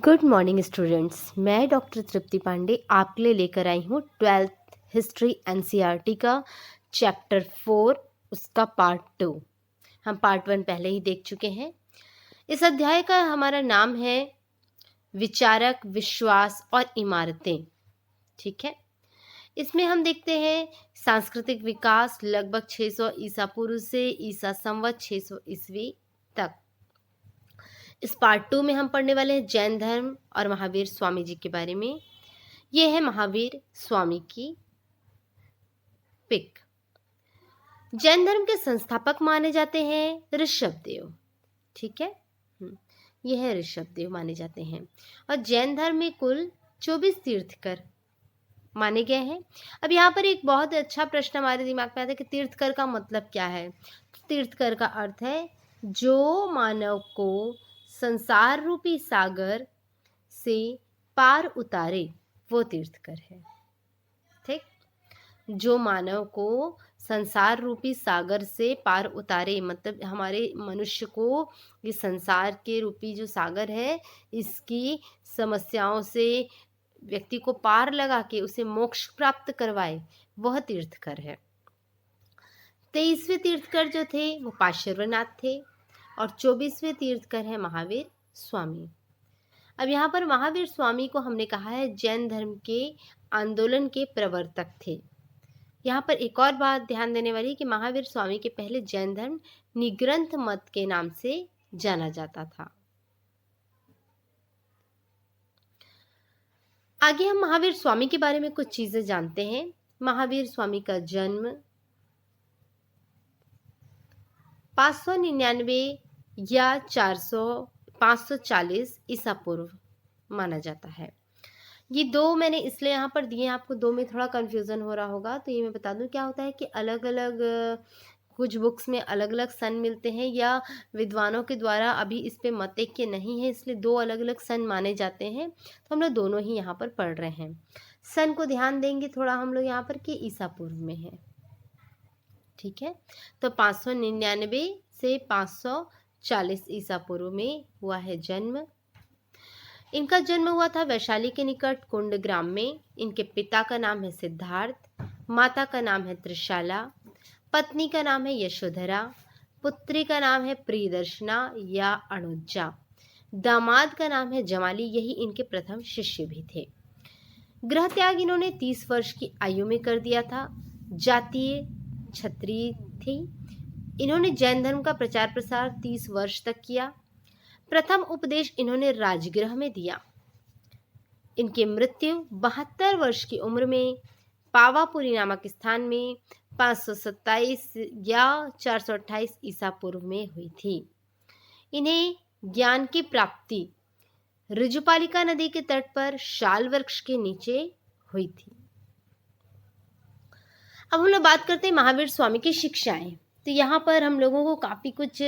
Good morning students. मैं doctor तृप्ति पांडे आपके लिए लेकर आई हूँ 12th हिस्ट्री एनसीईआरटी का चैप्टर 4 उसका पार्ट 2। हम पार्ट 1 पहले ही देख चुके हैं। इस अध्याय का हमारा नाम है विचारक, विश्वास और इमारतें। ठीक है, इसमें हम देखते हैं सांस्कृतिक विकास लगभग 600 ईसा पूर्व से ईसा संवत 600 ईस्वी तक। इस पार्ट 2 में हम पढ़ने वाले हैं जैन धर्म और महावीर स्वामी जी के बारे में। ये है महावीर स्वामी की पिक। जैन धर्म के संस्थापक माने जाते हैं ऋषभदेव। ठीक है, ये है ऋषभदेव माने जाते हैं। और जैन धर्म में कुल 24 तीर्थकर माने गए हैं। अब यहाँ पर एक बहुत अच्छा प्रश्न हमारे दिमाग में आता है कि तीर्थकर का मतलब क्या है। तीर्थकर का अर्थ है जो मानव को संसार रूपी सागर से पार उतारे, वो तीर्थकर है। ठीक, जो मानव को संसार रूपी सागर से पार उतारे, मतलब हमारे मनुष्य को इस संसार के रूपी जो सागर है इसकी समस्याओं से व्यक्ति को पार लगा के उसे मोक्ष प्राप्त करवाए, वह तीर्थकर है। 23वें तीर्थकर जो थे वो पार्श्वनाथ थे और 24वें तीर्थकर है महावीर स्वामी। अब यहाँ पर महावीर स्वामी को हमने कहा है जैन धर्म के आंदोलन के प्रवर्तक थे। यहाँ पर एक और बात ध्यान देने वाली कि महावीर स्वामी के पहले जैन धर्म निग्रंथ मत के नाम से जाना जाता था। आगे हम महावीर स्वामी के बारे में कुछ चीजें जानते हैं। महावीर स्वामी का जन्म 599 या 540 ईसा पूर्व माना जाता है। ये दो मैंने इसलिए यहाँ पर दिए, आपको दो में थोड़ा कंफ्यूजन हो रहा होगा तो ये मैं बता दूं। क्या होता है कि अलग अलग कुछ बुक्स में अलग अलग सन मिलते हैं या विद्वानों के द्वारा अभी इस पे मत ऐक्य नहीं है, इसलिए दो अलग अलग सन माने जाते हैं। तो हम लोग दोनों ही यहाँ पर पढ़ रहे हैं। सन को ध्यान देंगे थोड़ा हम लोग यहाँ पर कि ईसा पूर्व में है। ठीक है, तो 599 से 540 ईसा पूर्व में हुआ है जन्म। इनका जन्म हुआ था वैशाली के निकट कुंड ग्राम में। इनके पिता का नाम है सिद्धार्थ, माता का नाम है त्रिशाला, पत्नी का नाम है यशोधरा, पुत्री का नाम है प्रियदर्शना या अनुजा, दामाद का नाम है जमाली। यही इनके प्रथम शिष्य भी थे। गृह त्याग इन्होंने 30 वर्ष की आयु में कर दिया था। जातीय क्षत्रिय थी। इन्होंने जैन धर्म का प्रचार प्रसार 30 वर्ष तक किया। प्रथम उपदेश इन्होंने राजगृह में दिया। इनकी मृत्यु 72 वर्ष की उम्र में पावापुरी नामक स्थान में 527 या 428 ईसा पूर्व में हुई थी। इन्हें ज्ञान की प्राप्ति ऋजुपालिका नदी के तट पर शाल वृक्ष के नीचे हुई थी। अब हम लोग बात करते हैं महावीर स्वामी की शिक्षाएं। तो यहाँ पर हम लोगों को काफ़ी कुछ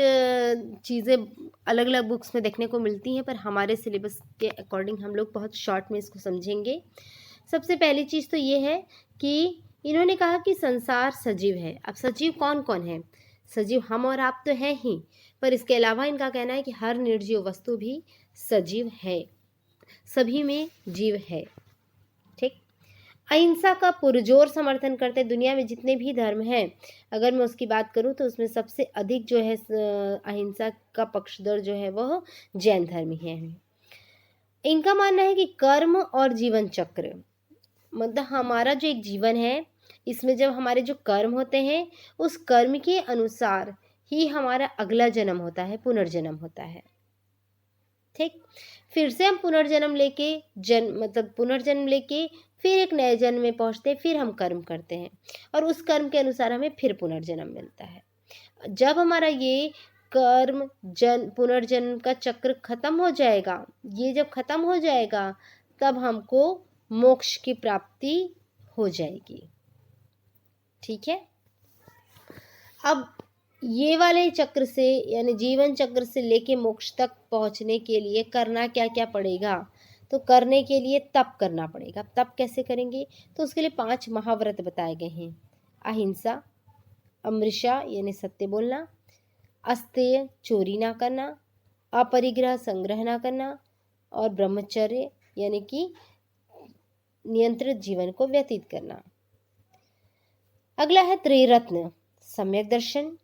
चीज़ें अलग अलग बुक्स में देखने को मिलती हैं, पर हमारे सिलेबस के अकॉर्डिंग हम लोग बहुत शॉर्ट में इसको समझेंगे। सबसे पहली चीज़ तो ये है कि इन्होंने कहा कि संसार सजीव है। अब सजीव कौन कौन है? सजीव हम और आप तो हैं ही, पर इसके अलावा इनका कहना है कि हर निर्जीव वस्तु भी सजीव है, सभी में जीव है। ठीक, अहिंसा का पुरजोर समर्थन करते। दुनिया में जितने भी धर्म हैं, अगर मैं उसकी बात करूं तो उसमें सबसे अधिक जो है अहिंसा का पक्षधर जो है वह जैन धर्म ही है। इनका मानना है कि कर्म और जीवन चक्र, मतलब हमारा जो एक जीवन है इसमें जब हमारे जो कर्म होते हैं उस कर्म के अनुसार ही हमारा अगला जन्म होता है, पुनर्जन्म होता है। ठीक, फिर से हम पुनर्जन्म लेके पुनर्जन्म लेके फिर एक नए जन्म में पहुंचते, फिर हम कर्म करते हैं और उस कर्म के अनुसार हमें फिर पुनर्जन्म मिलता है। जब हमारा ये कर्म पुनर्जन्म का चक्र खत्म हो जाएगा, ये जब खत्म हो जाएगा तब हमको मोक्ष की प्राप्ति हो जाएगी। ठीक है, अब ये वाले चक्र से यानी जीवन चक्र से लेके मोक्ष तक पहुंचने के लिए करना क्या क्या पड़ेगा? तो करने के लिए तप करना पड़ेगा। तप कैसे करेंगे? तो उसके लिए 5 महाव्रत बताए गए हैं। अहिंसा, अमृषा यानी सत्य बोलना, अस्तेय चोरी ना करना, अपरिग्रह संग्रह ना करना, और ब्रह्मचर्य यानी कि नियंत्रित जीवन को व्यतीत करना। अगला है त्रिरत्न, सम्यक दर्शन,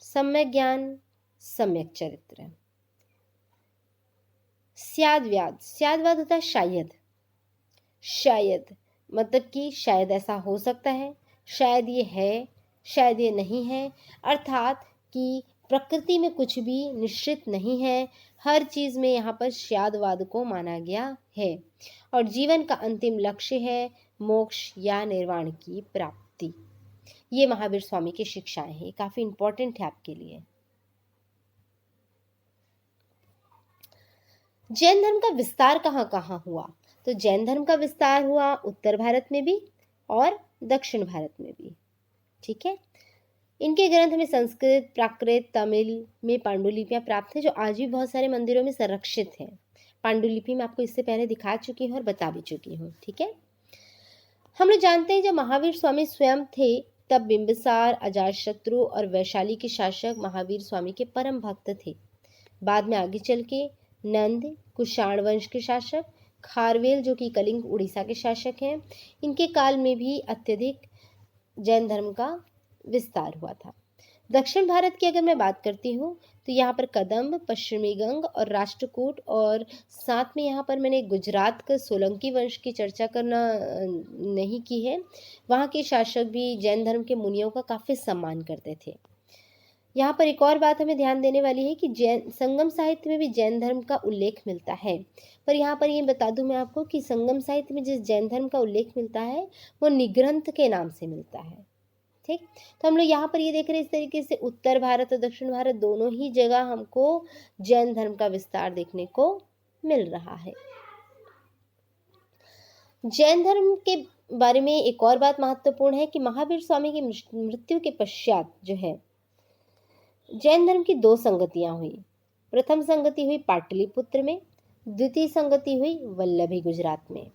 सम्यक ज्ञान, सम्यक चरित्र। स्याद्वाद, स्याद्वाद होता है शायद, शायद मतलब कि शायद ऐसा हो सकता है, शायद ये है, शायद ये नहीं है, अर्थात कि प्रकृति में कुछ भी निश्चित नहीं है, हर चीज़ में यहाँ पर शायदवाद को माना गया है। और जीवन का अंतिम लक्ष्य है मोक्ष या निर्वाण की प्राप्ति। ये महावीर स्वामी की शिक्षाएं हैं, काफ़ी इंपॉर्टेंट है आपके लिए। जैन धर्म का विस्तार कहाँ कहाँ हुआ? तो जैन धर्म का विस्तार हुआ उत्तर भारत में भी और दक्षिण भारत में भी। ठीक है, इनके ग्रंथ में संस्कृत, प्राकृत, तमिल में पांडुलिपियां प्राप्त हैं, जो आज भी बहुत सारे मंदिरों में संरक्षित हैं। पांडुलिपि मैं आपको इससे पहले दिखा चुकी हूँ और बता भी चुकी हूँ। ठीक है, हम लोग जानते हैं जब महावीर स्वामी स्वयं थे तब बिंबिसार, अजातशत्रु और वैशाली के शासक महावीर स्वामी के परम भक्त थे। बाद में आगे चल के नंद, कुषाण वंश के शासक, खारवेल जो कि कलिंग उड़ीसा के शासक हैं, इनके काल में भी अत्यधिक जैन धर्म का विस्तार हुआ था। दक्षिण भारत की अगर मैं बात करती हूँ तो यहाँ पर कदम्ब, पश्चिमी गंग और राष्ट्रकूट, और साथ में यहाँ पर मैंने गुजरात का सोलंकी वंश की चर्चा करना नहीं की है। वहाँ के शासक भी जैन धर्म के मुनियों का काफ़ी सम्मान करते थे। यहाँ पर एक और बात हमें ध्यान देने वाली है कि जैन संगम साहित्य में भी जैन धर्म का उल्लेख मिलता है। पर यहाँ पर ये बता दूं मैं आपको कि संगम साहित्य में जिस जैन धर्म का उल्लेख मिलता है वो निग्रंथ के नाम से मिलता है। ठीक, तो हम लोग यहाँ पर ये देख रहे हैं इस तरीके से उत्तर भारत और दक्षिण भारत दोनों ही जगह हमको जैन धर्म का विस्तार देखने को मिल रहा है। जैन धर्म के बारे में एक और बात महत्वपूर्ण है कि महावीर स्वामी की मृत्यु के पश्चात जो है जैन धर्म की दो संगतियां हुई। प्रथम संगति हुई पाटलिपुत्र में, द्वितीय संगति हुई वल्लभी गुजरात में।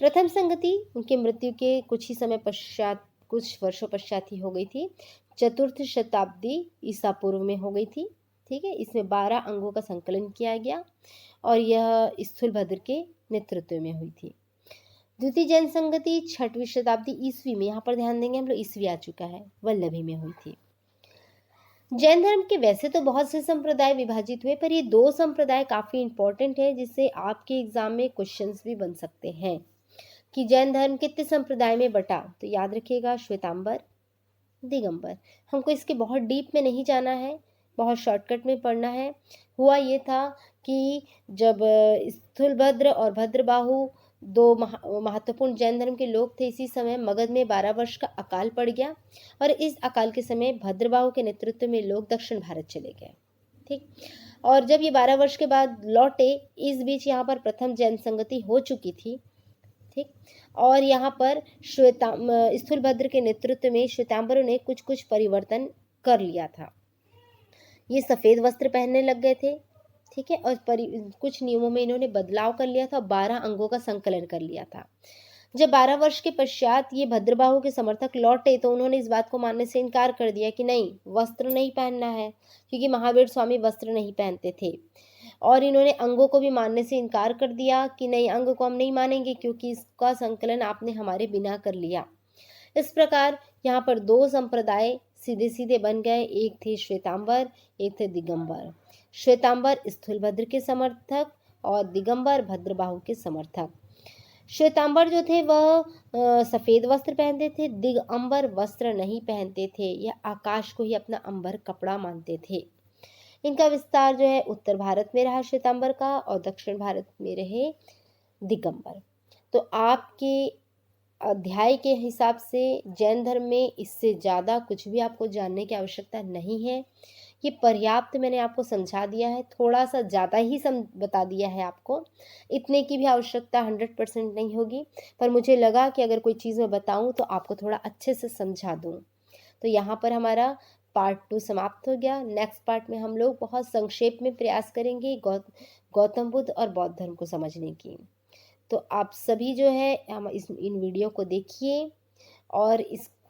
प्रथम संगति उनकी मृत्यु के कुछ ही समय पश्चात, कुछ वर्षों पश्चात ही हो गई थी। चतुर्थ शताब्दी ईसा पूर्व में हो गई थी। ठीक है, इसमें 12 अंगों का संकलन किया गया और यह स्थूलभद्र के नेतृत्व में हुई थी। द्वितीय जैन संगति 6वीं शताब्दी ईस्वी में, यहाँ पर ध्यान देंगे हम लोग, ईस्वी आ चुका है, वल्लभी में हुई थी। जैन धर्म के वैसे तो बहुत से संप्रदाय विभाजित हुए, पर ये दो संप्रदाय काफ़ी इंपॉर्टेंट है जिससे आपके एग्जाम में क्वेश्चंस भी बन सकते हैं कि जैन धर्म कितने संप्रदाय में बटा। तो याद रखिएगा श्वेतांबर, दिगंबर। हमको इसके बहुत डीप में नहीं जाना है, बहुत शॉर्टकट में पढ़ना है। हुआ ये था कि जब स्थूलभद्र और भद्रबाहु दो महत्वपूर्ण जैन धर्म के लोग थे, इसी समय मगध में 12 वर्ष का अकाल पड़ गया और इस अकाल के समय भद्रबाहु के नेतृत्व में लोग दक्षिण भारत चले गए। ठीक, और जब ये 12 वर्ष के बाद लौटे, इस बीच यहाँ पर प्रथम जैन संगति हो चुकी थी। ठीक, और यहाँ पर स्थूलभद्र के नेतृत्व में श्वेतांबरों ने कुछ कुछ परिवर्तन कर लिया था। ये सफ़ेद वस्त्र पहनने लग गए थे। ठीक है, और कुछ नियमों में इन्होंने बदलाव कर लिया था, 12 अंगों का संकलन कर लिया था। जब 12 वर्ष के पश्चात ये भद्रबाहु के समर्थक लौटे तो उन्होंने इस बात को मानने से इनकार कर दिया कि नहीं, वस्त्र नहीं पहनना है, क्योंकि महावीर स्वामी वस्त्र नहीं पहनते थे। और इन्होंने अंगों को भी मानने से इनकार कर दिया कि नहीं, अंग को हम नहीं मानेंगे क्योंकि इसका संकलन आपने हमारे बिना कर लिया। इस प्रकार यहाँ पर दो संप्रदाय सीधे सीधे बन गए, एक थे श्वेतांबर, एक थे दिगंबर। श्वेतांबर स्थूलभद्र के समर्थक और दिगंबर भद्रबाहु के समर्थक। श्वेतांबर जो थे वह सफ़ेद वस्त्र पहनते थे, दिगंबर वस्त्र नहीं पहनते थे, यह आकाश को ही अपना अंबर कपड़ा मानते थे। इनका विस्तार जो है उत्तर भारत में रहा श्वेतांबर का, और दक्षिण भारत में रहे दिगंबर। तो आपके अध्याय के हिसाब से जैन धर्म में इससे ज़्यादा कुछ भी आपको जानने की आवश्यकता नहीं है। ये पर्याप्त मैंने आपको समझा दिया है, थोड़ा सा ज़्यादा ही बता दिया है आपको, इतने की भी आवश्यकता 100% नहीं होगी, पर मुझे लगा कि अगर कोई चीज़ मैं बताऊं तो आपको थोड़ा अच्छे से समझा दूं। तो यहाँ पर हमारा पार्ट 2 समाप्त हो गया। नेक्स्ट पार्ट में हम लोग बहुत संक्षेप में प्रयास करेंगे गौतम बुद्ध और बौद्ध धर्म को समझने की। तो आप सभी जो है इन वीडियो को देखिए और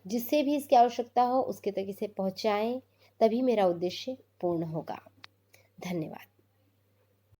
जिससे भी इसकी आवश्यकता हो उसके तक इसे पहुँचाएँ, तभी मेरा उद्देश्य पूर्ण होगा। धन्यवाद।